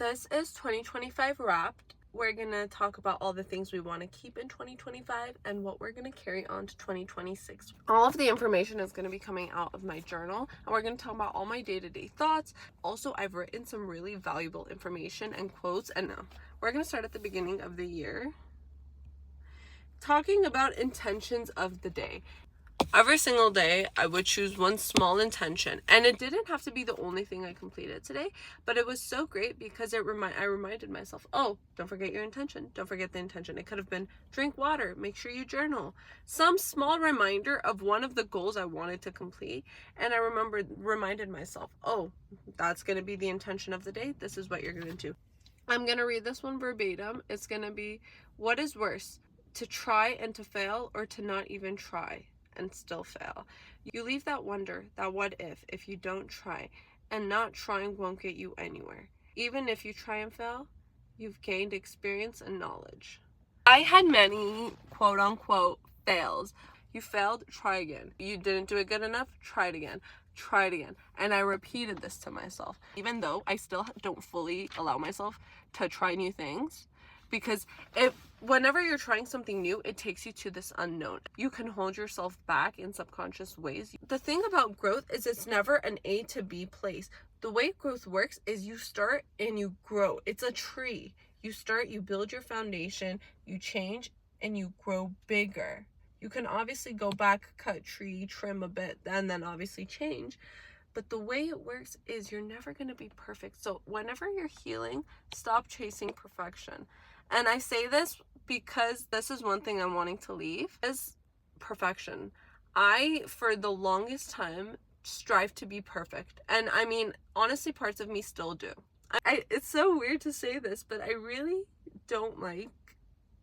This is 2025 wrapped. We're going to talk about all the things we want to keep in 2025 and what we're going to carry on to 2026. All of the information is going to be coming out of my journal, and we're going to talk about all my day-to-day thoughts. Also, I've written some really valuable information and quotes, and we're going to start at the beginning of the year, talking about intentions of the day. Every single day, I would choose one small intention, and it didn't have to be the only thing I completed today, but it was so great because I reminded myself, oh, don't forget your intention. Don't forget the intention. It could have been drink water, make sure you journal. Some small reminder of one of the goals I wanted to complete, and I reminded myself, oh, that's going to be the intention of the day. This is what you're going to do. I'm going to read this one verbatim. It's going to be, what is worse, to try and to fail, or to not even try and still fail? You leave that wonder, that what if you don't try, and not trying won't get you anywhere. Even if you try and fail, you've gained experience and knowledge. I had many quote unquote fails. You failed, try again. You didn't do it good enough, try it again. Try it again. And I repeated this to myself, even though I still don't fully allow myself to try new things. Because whenever you're trying something new, it takes you to this unknown. You can hold yourself back in subconscious ways. The thing about growth is it's never an A to B place. The way growth works is you start and you grow. It's a tree. You start, you build your foundation, you change, and you grow bigger. You can obviously go back, cut tree, trim a bit, and then obviously change. But the way it works is you're never going to be perfect. So whenever you're healing, stop chasing perfection. And I say this because this is one thing I'm wanting to leave, is perfection. I, for the longest time, strive to be perfect. And I mean, honestly, parts of me still do. It's so weird to say this, but I really don't like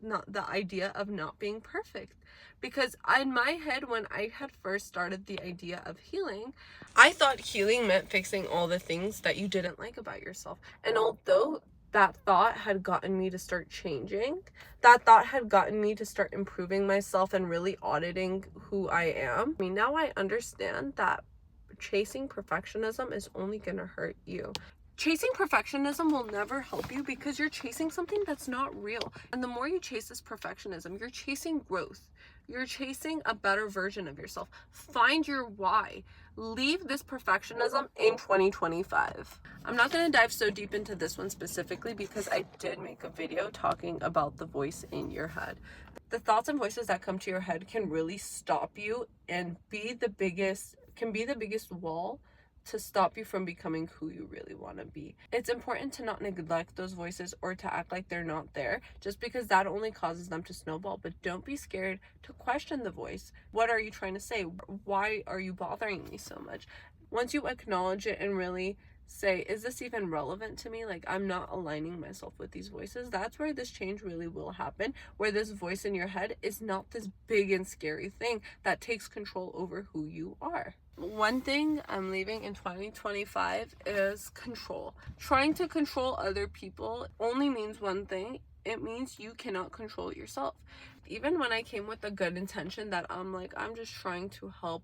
not the idea of not being perfect. Because in my head, when I had first started the idea of healing, I thought healing meant fixing all the things that you didn't like about yourself. And although that thought had gotten me to start changing, that thought had gotten me to start improving myself and really auditing who I am, I mean, now I understand that chasing perfectionism is only gonna hurt you. Chasing perfectionism will never help you because you're chasing something that's not real. And the more you chase this perfectionism, you're chasing growth. You're chasing a better version of yourself. Find your why. Leave this perfectionism in 2025. I'm not going to dive so deep into this one specifically because I did make a video talking about the voice in your head. The thoughts and voices that come to your head can really stop you and can be the biggest wall to stop you from becoming who you really want to be. It's important to not neglect those voices or to act like they're not there, just because that only causes them to snowball. But don't be scared to question the voice. What are you trying to say? Why are you bothering me so much? Once you acknowledge it and really say, is this even relevant to me? Like, I'm not aligning myself with these voices. That's where this change really will happen, where this voice in your head is not this big and scary thing that takes control over who you are. One thing I'm leaving in 2025 is control. Trying to control other people only means one thing. It means you cannot control yourself. Even when I came with a good intention that I'm just trying to help,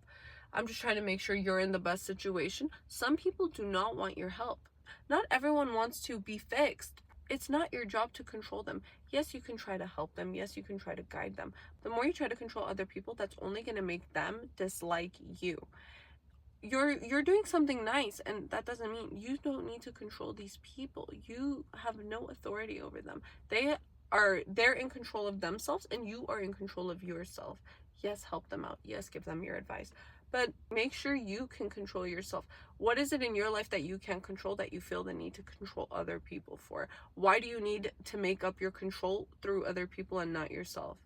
I'm just trying to make sure you're in the best situation, some people do not want your help. Not everyone wants to be fixed. It's not your job to control them. Yes, you can try to help them. Yes, you can try to guide them. The more you try to control other people, that's only going to make them dislike you. You're doing something nice, and that doesn't mean you don't need to control these people. You have no authority over them. They're in control of themselves, and you are in control of yourself. Yes, help them out. Yes, give them your advice. But make sure you can control yourself. What is it in your life that you can't control that you feel the need to control other people for? Why do you need to make up your control through other people and not yourself?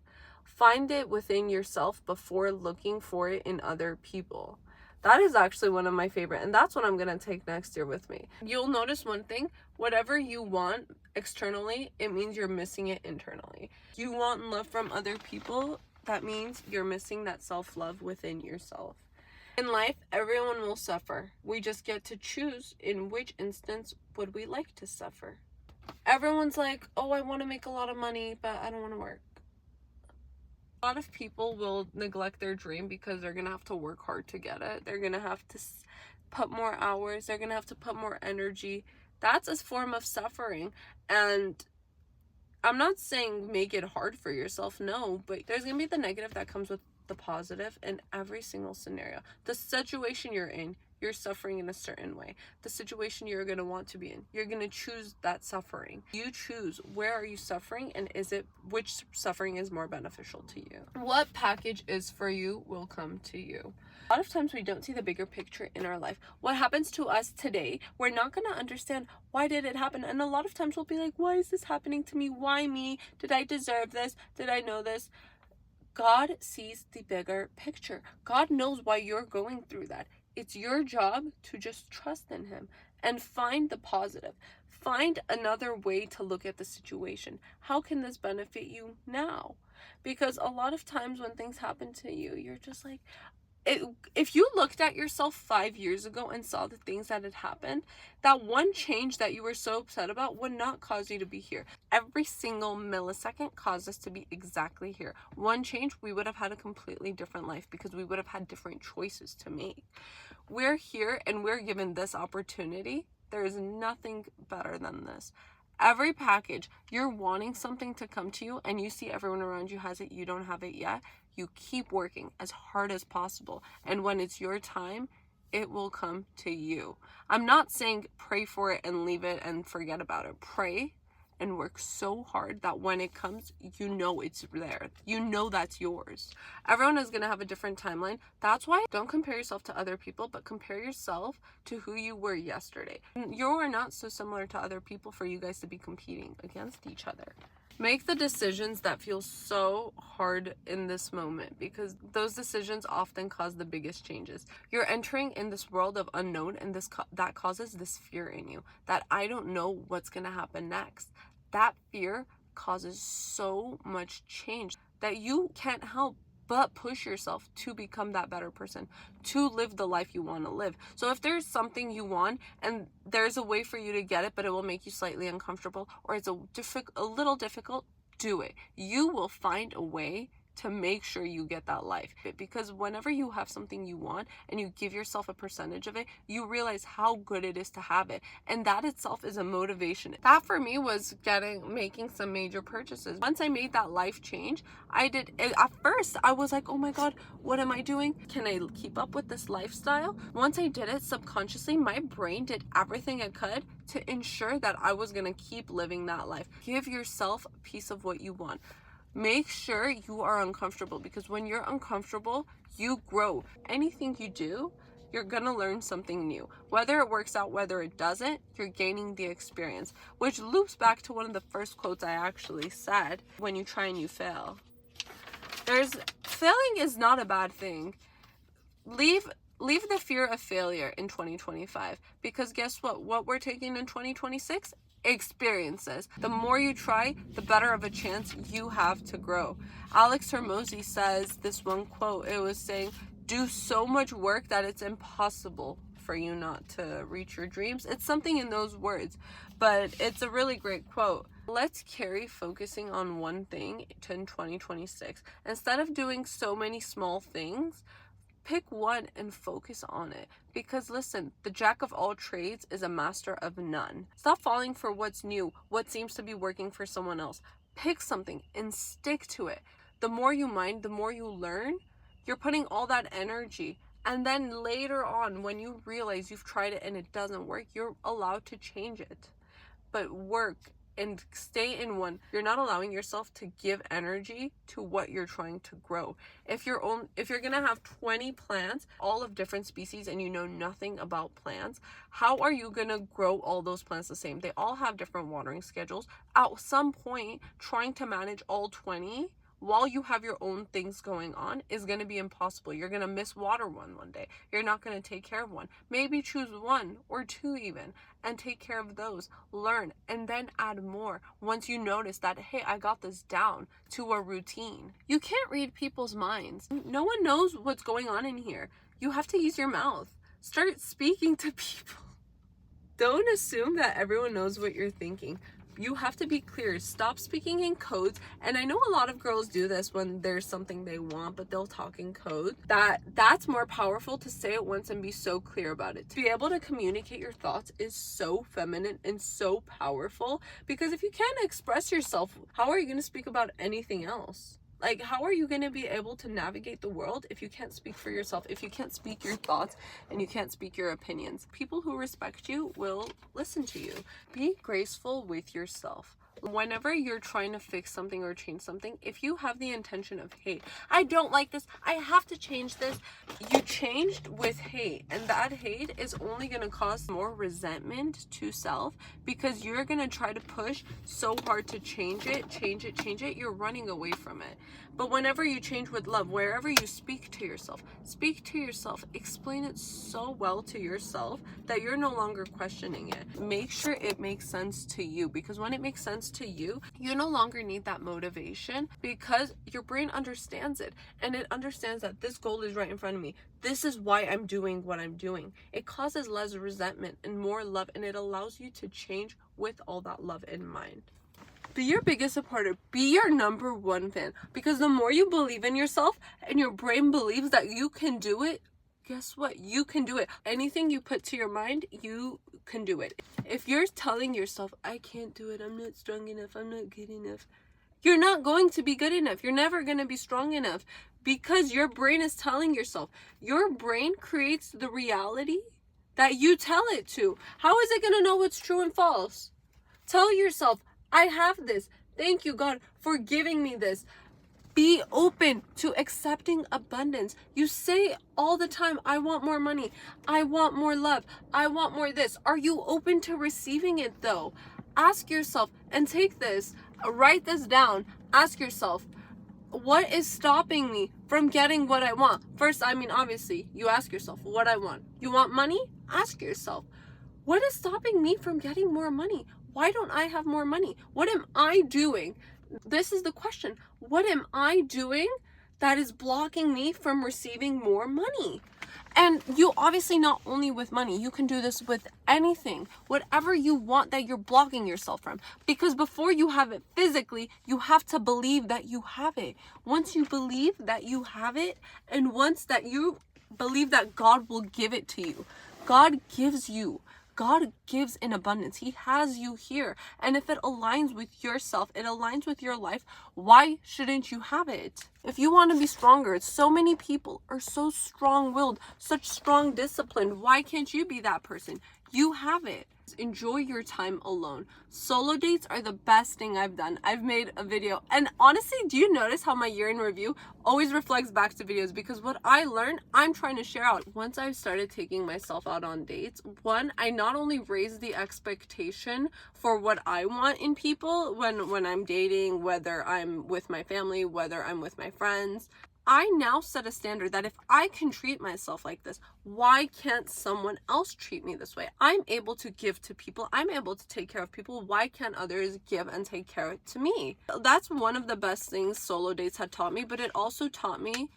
Find it within yourself before looking for it in other people. That is actually one of my favorite, and that's what I'm going to take next year with me. You'll notice one thing, whatever you want externally, it means you're missing it internally. You want love from other people, that means you're missing that self-love within yourself. In life, everyone will suffer. We just get to choose in which instance would we like to suffer. Everyone's like, oh, I want to make a lot of money, but I don't want to work. A lot of people will neglect their dream because they're going to have to work hard to get it. They're going to have to put more hours. They're going to have to put more energy. That's a form of suffering. And I'm not saying make it hard for yourself, no, but there's gonna be the negative that comes with the positive in every single scenario. The situation you're in, you're suffering in a certain way. The situation you're going to want to be in, you're going to choose that suffering. You choose, where are you suffering, and which suffering is more beneficial to you. What package is for you will come to you. A lot of times we don't see the bigger picture in our life. What happens to us today, we're not going to understand why did it happen. And a lot of times we'll be like, why is this happening to me? Why me? Did I deserve this? Did I know this? God sees the bigger picture. God knows why you're going through that. It's your job to just trust in him and find the positive. Find another way to look at the situation. How can this benefit you now? Because a lot of times when things happen to you, you're just like, if you looked at yourself 5 years ago and saw the things that had happened, that one change that you were so upset about would not cause you to be here. Every single millisecond caused us to be exactly here. One change, we would have had a completely different life because we would have had different choices to make. We're here and we're given this opportunity. There is nothing better than this. Every package, you're wanting something to come to you and you see everyone around you has it, you don't have it yet. You keep working as hard as possible. And when it's your time, it will come to you. I'm not saying pray for it and leave it and forget about it. Pray and work so hard that when it comes, you know it's there. You know that's yours. Everyone is going to have a different timeline. That's why don't compare yourself to other people, but compare yourself to who you were yesterday. You are not so similar to other people for you guys to be competing against each other. Make the decisions that feel so hard in this moment because those decisions often cause the biggest changes. You're entering in this world of unknown and that causes this fear in you that I don't know what's going to happen next. That fear causes so much change that you can't help but push yourself to become that better person, to live the life you want to live. So if there's something you want and there's a way for you to get it, but it will make you slightly uncomfortable or it's a little difficult, do it. You will find a way to make sure you get that life. Because whenever you have something you want and you give yourself a percentage of it, you realize how good it is to have it. And that itself is a motivation. That for me was making some major purchases. Once I made that life change, at first I was like, oh my God, what am I doing? Can I keep up with this lifestyle? Once I did it subconsciously, my brain did everything it could to ensure that I was gonna keep living that life. Give yourself a piece of what you want. Make sure you are uncomfortable because when you're uncomfortable, you grow. Anything you do, you're gonna learn something new. Whether it works out, whether it doesn't, you're gaining the experience. Which loops back to one of the first quotes I actually said, when you try and you fail. Failing is not a bad thing. Leave the fear of failure in 2025 because guess what we're taking in 2026? Experiences. The more you try, the better of a chance you have to grow. Alex Hormozy says this one quote. It was saying, do so much work that it's impossible for you not to reach your dreams. It's something in those words, but it's a really great quote. Let's carry focusing on one thing in 2026. Instead of doing so many small things, pick one and focus on it. Because listen, the jack of all trades is a master of none. Stop falling for what's new, what seems to be working for someone else. Pick something and stick to it. The more you mind, the more you learn, you're putting all that energy. And then later on, when you realize you've tried it and it doesn't work, you're allowed to change it. But work and stay in one. You're not allowing yourself to give energy to what you're trying to grow. If you're gonna have 20 plants, all of different species, and you know nothing about plants, how are you gonna grow all those plants the same? They all have different watering schedules. At some point, trying to manage all 20 while you have your own things going on is going to be impossible. You're going to miss water one day. You're not going to take care of one. Maybe choose one or two even and take care of those. Learn and then add more once you notice that, hey, I got this down to a routine. You can't read people's minds. No one knows what's going on in here. You have to use your mouth. Start speaking to people. Don't assume that everyone knows what you're thinking. You have to be clear. Stop speaking in codes. And I know a lot of girls do this when there's something they want, but they'll talk in code. That's more powerful to say it once and be so clear about it. To be able to communicate your thoughts is so feminine and so powerful, because if you can't express yourself, how are you going to speak about anything else? Like, how are you going to be able to navigate the world if you can't speak for yourself, if you can't speak your thoughts and you can't speak your opinions? People who respect you will listen to you. Be graceful with yourself. Whenever you're trying to fix something or change something, if you have the intention of hate, I don't like this, I have to change this, you changed with hate, and that hate is only going to cause more resentment to self, because you're going to try to push so hard to change it, you're running away from it. But whenever you change with love, wherever you speak to yourself, explain it so well to yourself that you're no longer questioning it. Make sure it makes sense to you, because when it makes sense to you, you no longer need that motivation, because your brain understands it, and it understands that this goal is right in front of me. This is why I'm doing what I'm doing. It causes less resentment and more love, and it allows you to change with all that love in mind. Be your biggest supporter. Be your number one fan, because the more you believe in yourself and your brain believes that you can do it, guess what? You can do it. Anything you put to your mind, you can do it. If you're telling yourself, I can't do it, I'm not strong enough, I'm not good enough, you're not going to be good enough. You're never going to be strong enough, because your brain is telling yourself. Your brain creates the reality that you tell it to. How is it going to know what's true and false? Tell yourself, I have this. Thank you, God, for giving me this. Be open to accepting abundance. You say all the time, I want more money. I want more love. I want more this. Are you open to receiving it though? Ask yourself, and take this, write this down. Ask yourself, what is stopping me from getting what I want? First, obviously, you ask yourself what I want. You want money? Ask yourself, what is stopping me from getting more money? Why don't I have more money? What am I doing? This is the question. What am I doing that is blocking me from receiving more money? And you obviously, not only with money, you can do this with anything, whatever you want that you're blocking yourself from. Because before you have it physically, you have to believe that you have it. Once you believe that you have it, and once that you believe that God will give it to you, God gives you. God gives in abundance. He has you here. And if it aligns with yourself, it aligns with your life, why shouldn't you have it? If you want to be stronger, so many people are so strong-willed, such strong discipline. Why can't you be that person? You have it. Enjoy your time alone. Solo dates are the best thing I've done. I've made a video, and honestly, do you notice how my year in review always reflects back to videos? Because what I learned, I'm trying to share out. Once I started taking myself out on dates, one, I not only raised the expectation for what I want in people when I'm dating, whether I'm with my family, whether I'm with my friends, I now set a standard that if I can treat myself like this, why can't someone else treat me this way? I'm able to give to people. I'm able to take care of people. Why can't others give and take care to me? That's one of the best things solo dates had taught me, but it also taught me,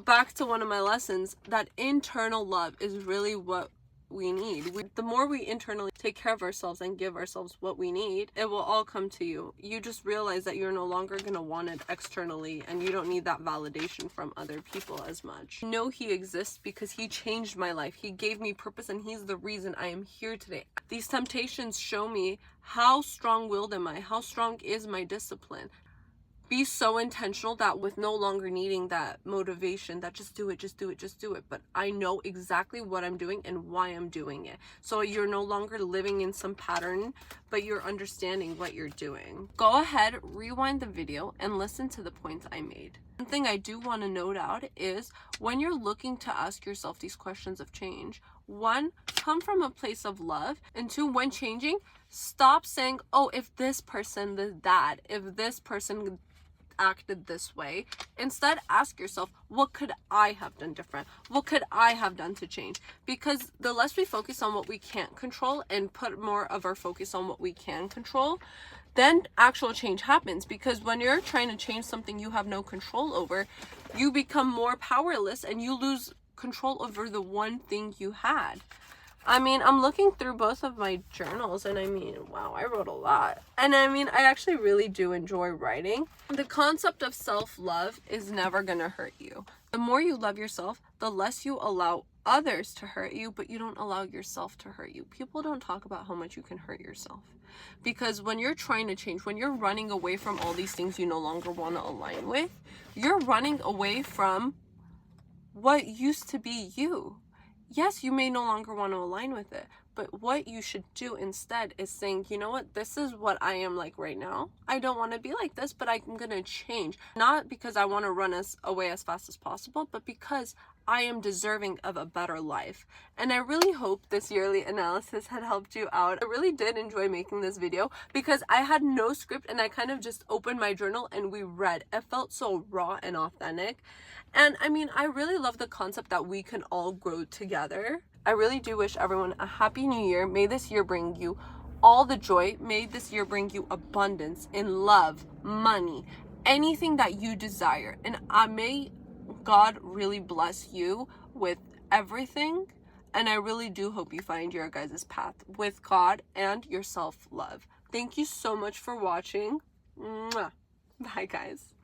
back to one of my lessons, that internal love is really what we need. The more we internally take care of ourselves and give ourselves what we need, it will all come to you. You just realize that you're no longer going to want it externally, and you don't need that validation from other people as much. I know He exists because He changed my life. He gave me purpose, and He's the reason I am here today. These temptations show me how strong-willed am I, how strong is my discipline. Be so intentional that with no longer needing that motivation, that just do it. But I know exactly what I'm doing and why I'm doing it. So you're no longer living in some pattern, but you're understanding what you're doing. Go ahead, rewind the video and listen to the points I made. One thing I do want to note out is when you're looking to ask yourself these questions of change, one, come from a place of love, and two, when changing, stop saying, oh, if this person did that, if this person acted this way. Instead, ask yourself, what could I have done different? What could I have done to change? Because the less we focus on what we can't control and put more of our focus on what we can control, then actual change happens. Because when you're trying to change something you have no control over, you become more powerless and you lose control over the one thing you had. I mean, I'm looking through both of my journals, and I mean, wow, I wrote a lot. And I mean, I actually really do enjoy writing. The concept of self-love is never gonna hurt you. The more you love yourself, the less you allow others to hurt you, but you don't allow yourself to hurt you. People don't talk about how much you can hurt yourself. Because when you're trying to change, when you're running away from all these things you no longer want to align with, you're running away from what used to be you. Yes, you may no longer want to align with it, but what you should do instead is saying, you know what, this is what I am like right now. I don't want to be like this, but I'm going to change. Not because I want to run away as fast as possible, but because I am deserving of a better life. And I really hope this yearly analysis had helped you out. I really did enjoy making this video because I had no script and I kind of just opened my journal and we read. It felt so raw and authentic. And I mean, I really love the concept that we can all grow together. I really do wish everyone a happy new year. May this year bring you all the joy. May this year bring you abundance in love, money, anything that you desire. And may God really bless you with everything. And I really do hope you find your guys' path with God and your self-love. Thank you so much for watching. Mwah. Bye, guys.